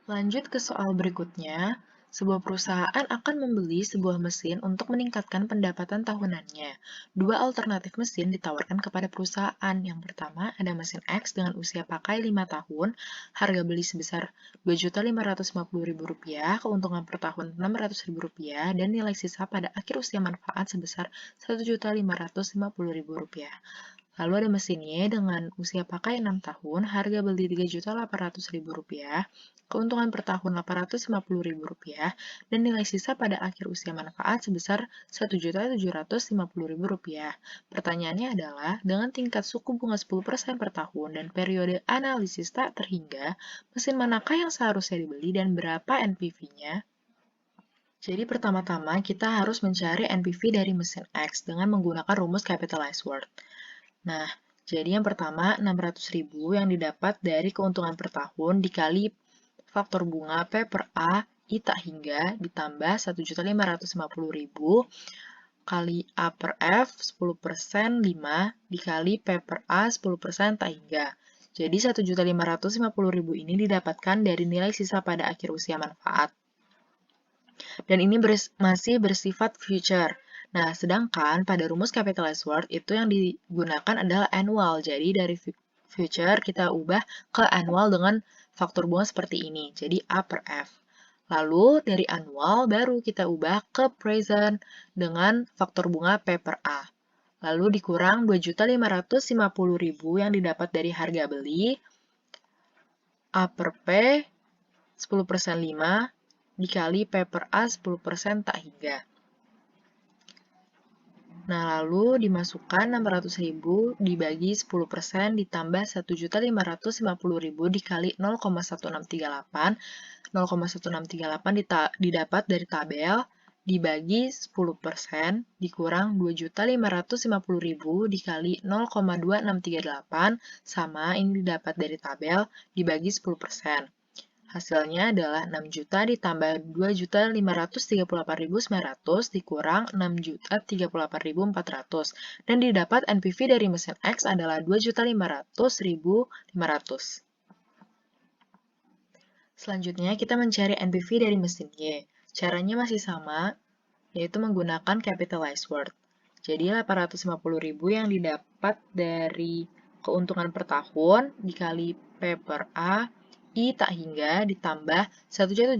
Lanjut ke soal berikutnya. Sebuah perusahaan akan membeli sebuah mesin untuk meningkatkan pendapatan tahunannya. Dua alternatif mesin ditawarkan kepada perusahaan. Yang pertama, ada mesin X dengan usia pakai 5 tahun, harga beli sebesar Rp2.550.000, keuntungan per tahun Rp600.000, dan nilai sisa pada akhir usia manfaat sebesar Rp1.550.000. Lalu ada mesin Y dengan usia pakai 6 tahun, harga beli Rp3.800.000, keuntungan per tahun Rp850.000, dan nilai sisa pada akhir usia manfaat sebesar Rp1.750.000. Pertanyaannya adalah, dengan tingkat suku bunga 10% per tahun dan periode analisis tak terhingga, mesin manakah yang seharusnya dibeli dan berapa NPV-nya? Jadi pertama-tama kita harus mencari NPV dari mesin X dengan menggunakan rumus capitalized worth. Nah, jadi yang pertama 600.000 yang didapat dari keuntungan per tahun dikali faktor bunga P per A I tak hingga ditambah 1.550.000 kali A per F 10% 5 dikali P per A 10% tak hingga. Jadi 1.550.000 ini didapatkan dari nilai sisa pada akhir usia manfaat. Dan ini masih bersifat future. Nah, sedangkan pada rumus capitalized worth itu yang digunakan adalah annual. Jadi dari future kita ubah ke annual dengan faktor bunga seperti ini. Jadi A per F. Lalu dari annual baru kita ubah ke present dengan faktor bunga P per A. Lalu dikurang 2.550.000 yang didapat dari harga beli. A per P 10% 5 dikali P per A 10% tak hingga. Nah, lalu dimasukkan 600.000 dibagi 10% ditambah 1.550.000 dikali 0,1638. 0,1638 didapat dari tabel, dibagi 10% dikurang 2.550.000 dikali 0,2638 sama ini didapat dari tabel, dibagi 10%. Hasilnya adalah 6 juta ditambah 2.538.900 dikurang 6.038.400. Dan didapat NPV dari mesin X adalah 2.500.500. Selanjutnya kita mencari NPV dari mesin Y. Caranya masih sama, yaitu menggunakan capitalized worth. Jadi 850.000 yang didapat dari keuntungan per tahun dikali P per A I tak hingga ditambah 1.750.000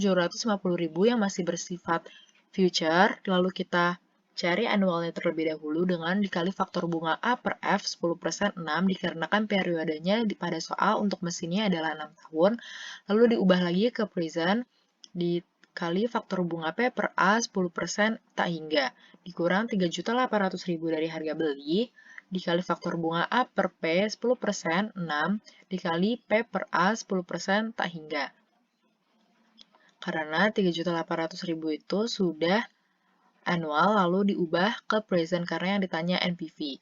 yang masih bersifat future, lalu kita cari annualnya terlebih dahulu dengan dikali faktor bunga A per F 10% 6 dikarenakan periodenya pada soal untuk mesinnya adalah 6 tahun, lalu diubah lagi ke present dikali faktor bunga P per A 10% tak hingga, dikurang 3.800.000 dari harga beli, dikali faktor bunga A per P 10% 6 dikali P per A 10% tak hingga. Karena 3.800.000 itu sudah annual lalu diubah ke present karena yang ditanya NPV.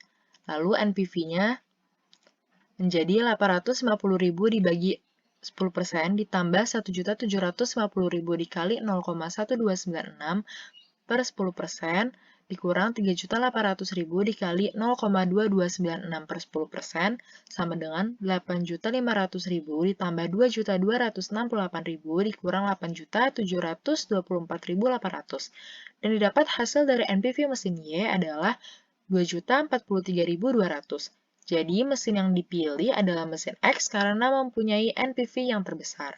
Lalu NPV-nya menjadi 850.000 dibagi 10% ditambah 1.750.000 dikali 0,1296 per 10% dikurang 3.800.000 dikali 0,2296 per 10% sama dengan 8.500.000 ditambah 2.268.000 dikurang 8.724.800. Dan didapat hasil dari NPV mesin Y adalah 2.043.200. Jadi mesin yang dipilih adalah mesin X karena mempunyai NPV yang terbesar.